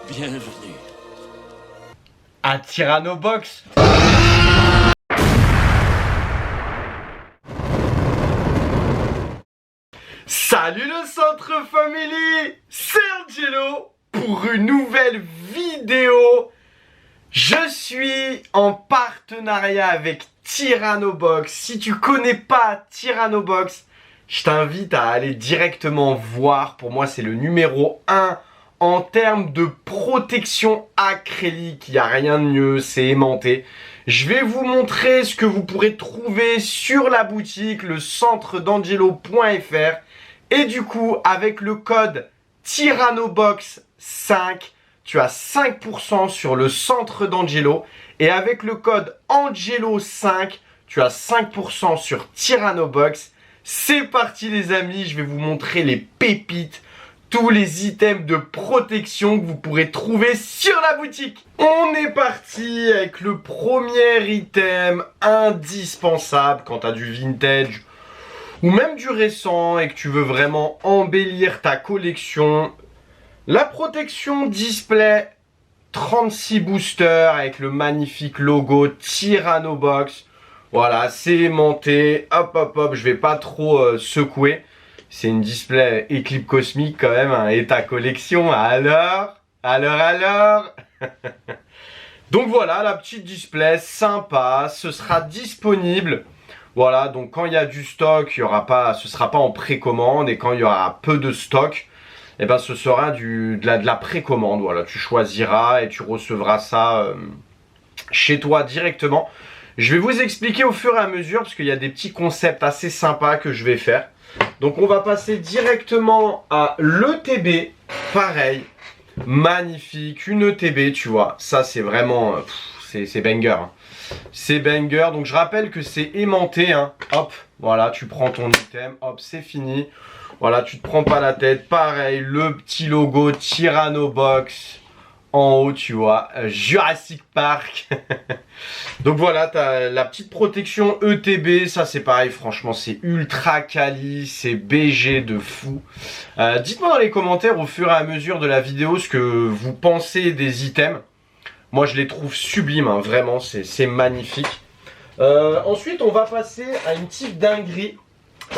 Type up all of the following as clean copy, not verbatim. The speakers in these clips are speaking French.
Bienvenue à Tyrannobox. Salut le Centre Family, c'est Angelo pour une nouvelle vidéo. Je suis en partenariat avec Tyrannobox. Si tu connais pas Tyrannobox, je t'invite à aller directement voir. Pour moi, c'est le numéro 1 en termes de protection acrylique. Il n'y a rien de mieux, c'est aimanté. Je vais vous montrer ce que vous pourrez trouver sur la boutique, le centre d'angelo.fr. Et du coup, avec le code Tyrannobox5, tu as 5% sur le centre d'Angelo. Et avec le code Angelo5, tu as 5% sur Tyrannobox. C'est parti les amis, je vais vous montrer les pépites, tous les items de protection que vous pourrez trouver sur la boutique. On est parti avec le premier item indispensable quand tu as du vintage ou même du récent et que tu veux vraiment embellir ta collection. La protection display 36 boosters avec le magnifique logo Tyrannobox. Voilà, c'est aimanté. Hop, hop, hop, je vais pas trop secouer. C'est une display éclipse cosmique quand même, hein, et ta collection. Alors. Donc voilà, la petite display sympa. Ce sera disponible. Voilà, donc quand il y a du stock, il y aura pas, ce sera pas en précommande. Et quand il y aura peu de stock, eh ben, ce sera de la précommande. Voilà, tu choisiras et tu recevras ça chez toi directement. Je vais vous expliquer au fur et à mesure parce qu'il y a des petits concepts assez sympas que je vais faire. Donc on va passer directement à l'ETB. Pareil, magnifique, une ETB, tu vois. Ça c'est vraiment, c'est banger. Hein. C'est banger. Donc je rappelle que c'est aimanté. Hein. Hop, voilà, tu prends ton item. Hop, c'est fini. Voilà, tu te prends pas la tête. Pareil, le petit logo Tyrannobox en haut, tu vois. Jurassic Park. Donc voilà, tu as la petite protection ETB. Ça, c'est pareil. Franchement, c'est ultra quali. C'est BG de fou. Dites-moi dans les commentaires au fur et à mesure de la vidéo ce que vous pensez des items. Moi, je les trouve sublimes. Hein, vraiment, c'est magnifique. Ensuite, on va passer à une petite dinguerie.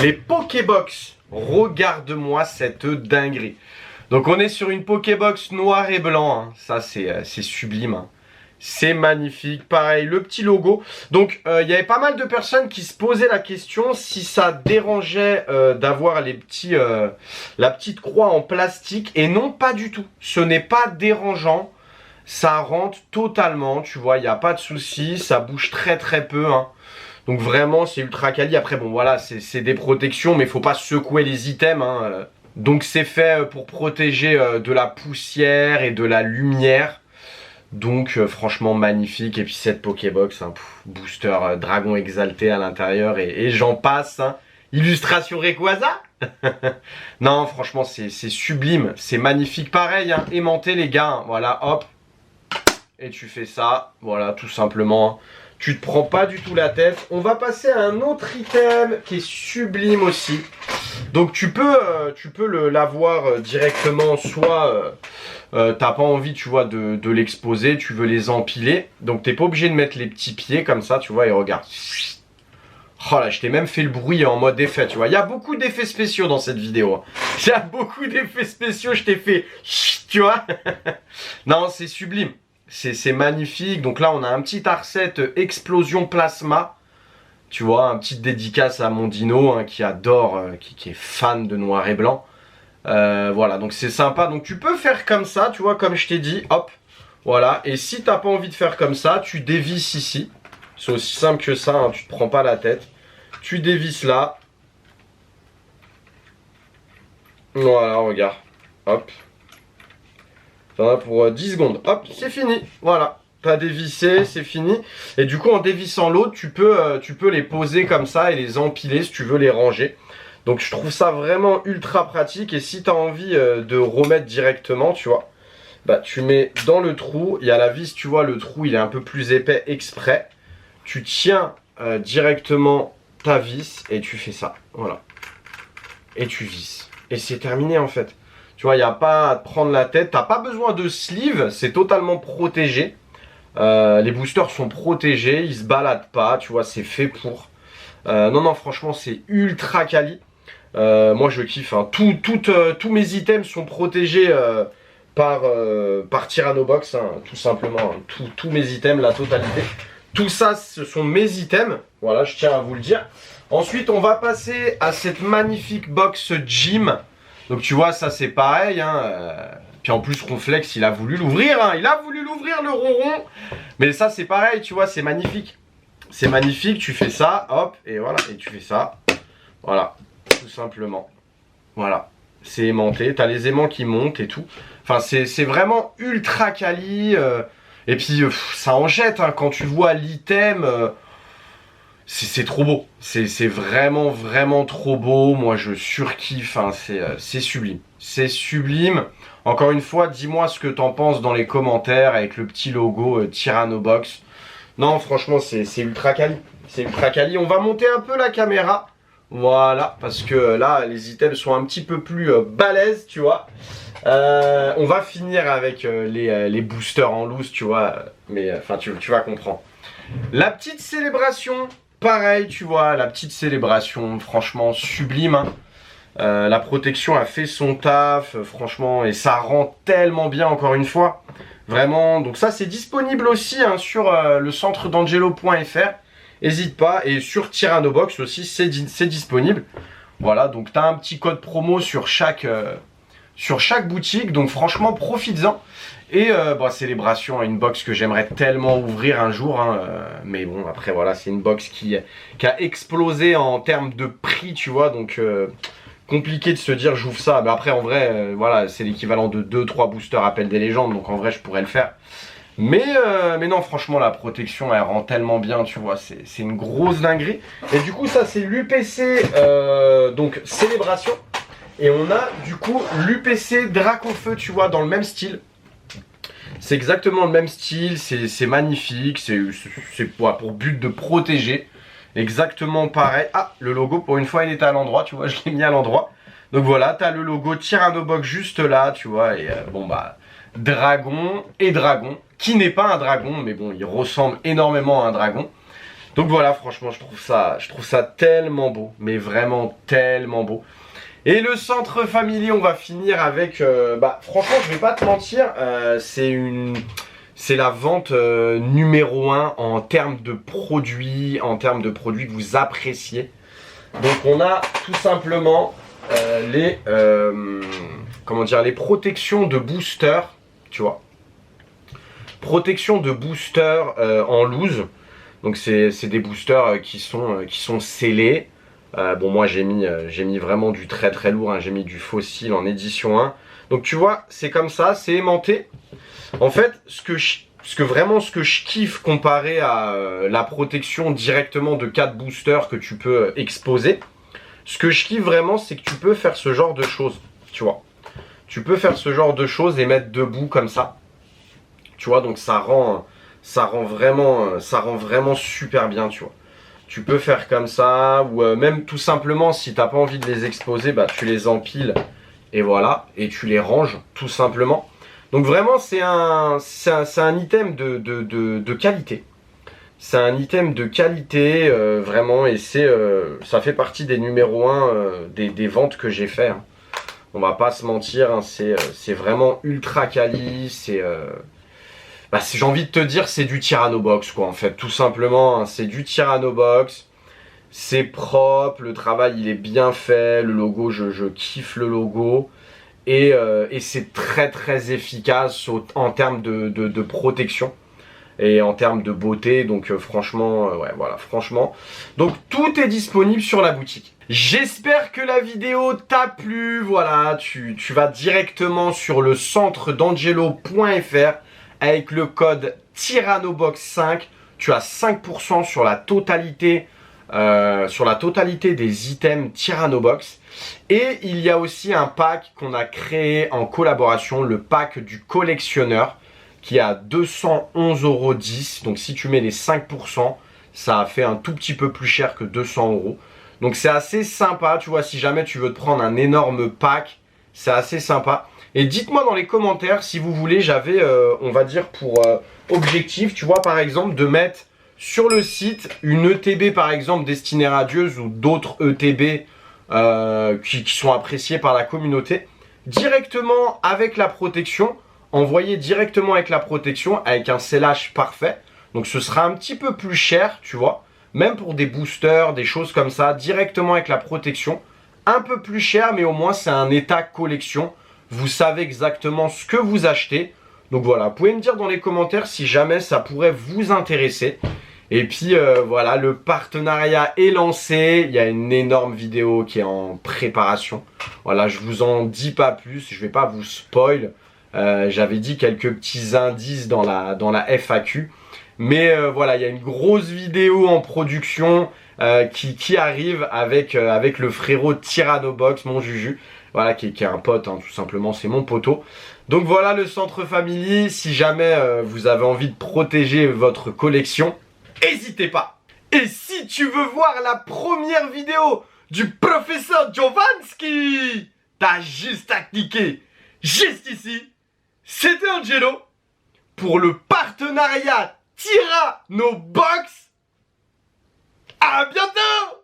Les Pokébox. Regarde-moi cette dinguerie. Donc on est sur une Pokébox noir et blanc. Hein. Ça c'est sublime. Hein. C'est magnifique. Pareil, le petit logo. Donc il y avait pas mal de personnes qui se posaient la question si ça dérangeait d'avoir les petits, la petite croix en plastique. Et non, pas du tout. Ce n'est pas dérangeant. Ça rentre totalement. Tu vois, il n'y a pas de souci. Ça bouge très très peu. Hein. Donc vraiment c'est ultra quali. Après bon voilà c'est des protections mais il faut pas secouer les items. Hein. Donc c'est fait pour protéger de la poussière et de la lumière. Donc franchement magnifique. Et puis cette Pokébox, hein, booster dragon exalté à l'intérieur et j'en passe. Hein. Illustration Rayquaza. Non franchement c'est sublime. C'est magnifique. Pareil hein, aimanté les gars. Hein. Voilà hop. Et tu fais ça. Voilà tout simplement. Hein. Tu te prends pas du tout la tête. On va passer à un autre item qui est sublime aussi. Donc tu peux l'avoir directement. Soit t'as pas envie, tu vois, de l'exposer. Tu veux les empiler. Donc t'es pas obligé de mettre les petits pieds comme ça, tu vois. Et regarde. Oh là, je t'ai même fait le bruit en mode effet, tu vois. Il y a beaucoup d'effets spéciaux dans cette vidéo. Il y a beaucoup d'effets spéciaux. Je t'ai fait, tu vois. Non, c'est sublime. C'est magnifique. Donc là, on a un petit Arset Explosion Plasma. Tu vois, un petit dédicace à mon dino hein, qui adore, qui est fan de noir et blanc. Voilà, donc c'est sympa. Donc tu peux faire comme ça, tu vois, comme je t'ai dit. Hop, voilà. Et si t'as pas envie de faire comme ça, tu dévisses ici. C'est aussi simple que ça, hein, tu te prends pas la tête. Tu dévisses là. Voilà, regarde. Hop. T'en as pour 10 secondes. Hop, c'est fini. Voilà. T'as dévissé, c'est fini. Et du coup, en dévissant l'autre, tu peux les poser comme ça et les empiler si tu veux les ranger. Donc, je trouve ça vraiment ultra pratique. Et si t'as envie de remettre directement, tu vois, bah, tu mets dans le trou. Il y a la vis, tu vois, le trou, il est un peu plus épais exprès. Tu tiens directement ta vis et tu fais ça. Voilà. Et tu visses. Et c'est terminé en fait. Tu vois, il n'y a pas à te prendre la tête. T'as pas besoin de sleeve, c'est totalement protégé. Les boosters sont protégés, ils se baladent pas, tu vois, c'est fait pour. Non, franchement, c'est ultra quali. Moi, je kiffe. Hein. Tous mes items sont protégés par Tyrannobox, hein, tout simplement. Hein. Tous mes items, la totalité. Tout ça, ce sont mes items. Voilà, je tiens à vous le dire. Ensuite, on va passer à cette magnifique box gym. Donc, tu vois, ça, c'est pareil. Hein. Puis en plus, Ronflex, il a voulu l'ouvrir. Hein. Il a voulu l'ouvrir, le ronron. Mais ça, c'est pareil, tu vois, c'est magnifique. C'est magnifique, tu fais ça, hop, et voilà, et tu fais ça. Voilà, tout simplement. Voilà, c'est aimanté. T'as les aimants qui montent et tout. Enfin, c'est vraiment ultra quali. Et puis, ça en jette, hein, quand tu vois l'item. C'est trop beau. C'est vraiment, vraiment trop beau. Moi, je surkiffe. Hein. C'est sublime. C'est sublime. Encore une fois, dis-moi ce que t'en penses dans les commentaires avec le petit logo Tyrannobox. Non, franchement, c'est ultra quali. C'est ultra quali. On va monter un peu la caméra. Voilà, parce que là, les items sont un petit peu plus balèzes, tu vois. On va finir avec les boosters en loose, tu vois. Mais enfin, tu vas comprendre. La petite célébration, pareil, tu vois. La petite célébration, franchement, sublime. Hein. La protection a fait son taf, franchement, et ça rend tellement bien, encore une fois. Vraiment, donc ça, c'est disponible aussi hein, sur le centre d'angelo.fr. N'hésite pas, et sur Tyrannobox aussi, c'est disponible. Voilà, donc tu as un petit code promo sur chaque boutique, donc franchement, profites-en. Et célébration, une box que j'aimerais tellement ouvrir un jour, hein, mais bon, après, voilà, c'est une box qui a explosé en termes de prix, tu vois, donc compliqué de se dire j'ouvre ça. Mais après, en vrai, voilà, c'est l'équivalent de 2-3 boosters Appel des légendes, donc en vrai, je pourrais le faire. Mais non, franchement, la protection, elle rend tellement bien, tu vois, c'est une grosse dinguerie. Et du coup, ça, c'est l'UPC, donc célébration. Et on a, du coup, l'UPC Draconfeu, tu vois, dans le même style. C'est exactement le même style, c'est magnifique, c'est pour but de protéger. Exactement pareil. Ah, le logo, pour une fois, il était à l'endroit, tu vois, je l'ai mis à l'endroit. Donc voilà, t'as le logo Tyrannobox juste là, tu vois, et dragon et dragon, qui n'est pas un dragon, mais bon, il ressemble énormément à un dragon. Donc voilà, franchement, je trouve ça tellement beau, mais vraiment tellement beau. Et le centre familier, on va finir avec, franchement, je vais pas te mentir, c'est la vente numéro 1 en termes de produits, que vous appréciez. Donc on a tout simplement les protections de booster, tu vois. Protection de booster en loose. Donc c'est des boosters qui sont scellés. Bon, moi j'ai mis vraiment du très très lourd, hein. J'ai mis du fossile en édition 1. Donc tu vois, c'est comme ça, c'est aimanté. En fait, ce que je kiffe comparé à la protection directement de 4 boosters que tu peux exposer, ce que je kiffe vraiment, c'est que tu peux faire ce genre de choses, tu vois. Tu peux faire ce genre de choses et mettre debout comme ça. Tu vois, donc ça rend vraiment super bien, tu vois. Tu peux faire comme ça, ou même tout simplement, si t'as pas envie de les exposer, bah tu les empiles, et voilà, et tu les ranges, tout simplement. Donc vraiment, c'est un item de qualité. C'est un item de qualité, vraiment, et ça fait partie des numéros 1 des ventes que j'ai fait. Hein. On va pas se mentir, hein, c'est vraiment ultra quali, j'ai envie de te dire, c'est du Tyrannobox, quoi, en fait, tout simplement. Hein, c'est du Tyrannobox, c'est propre, le travail, il est bien fait, le logo, je kiffe le logo. Et c'est très très efficace en termes de protection et en termes de beauté. Donc franchement, ouais, voilà, franchement. Donc tout est disponible sur la boutique. J'espère que la vidéo t'a plu. Voilà, tu vas directement sur le centre d'angelo.fr avec le code Tyrannobox5. Tu as 5% sur la totalité des items Tyrannobox. Et il y a aussi un pack qu'on a créé en collaboration, le pack du collectionneur, qui est à 211,10 €. Donc si tu mets les 5%, ça a fait un tout petit peu plus cher que 200 €. Donc c'est assez sympa, tu vois, si jamais tu veux te prendre un énorme pack, C'est assez sympa. Et dites-moi dans les commentaires si vous voulez, j'avais, on va dire pour objectif, tu vois, par exemple, de mettre sur le site une ETB, par exemple, destinée radieuse ou d'autres ETB qui sont appréciés par la communauté, directement avec la protection, envoyé directement avec la protection, avec un scellage parfait. Donc ce sera un petit peu plus cher, tu vois, même pour des boosters, des choses comme ça, directement avec la protection. Un peu plus cher, mais au moins c'est un état collection. Vous savez exactement ce que vous achetez. Donc voilà, vous pouvez me dire dans les commentaires si jamais ça pourrait vous intéresser. Et puis voilà, le partenariat est lancé. Il y a une énorme vidéo qui est en préparation. Voilà, je vous en dis pas plus. Je vais pas vous spoil. J'avais dit quelques petits indices dans la FAQ. Mais voilà, il y a une grosse vidéo en production qui arrive avec le frérot Tyrannobox, mon Juju. Voilà, qui est un pote, hein, tout simplement, c'est mon poteau. Donc voilà le Centre Family. Si jamais vous avez envie de protéger votre collection, n'hésitez pas. Et si tu veux voir la première vidéo du professeur Jovanski, t'as juste à cliquer juste ici. C'était Angelo pour le partenariat Tyrannobox. À bientôt!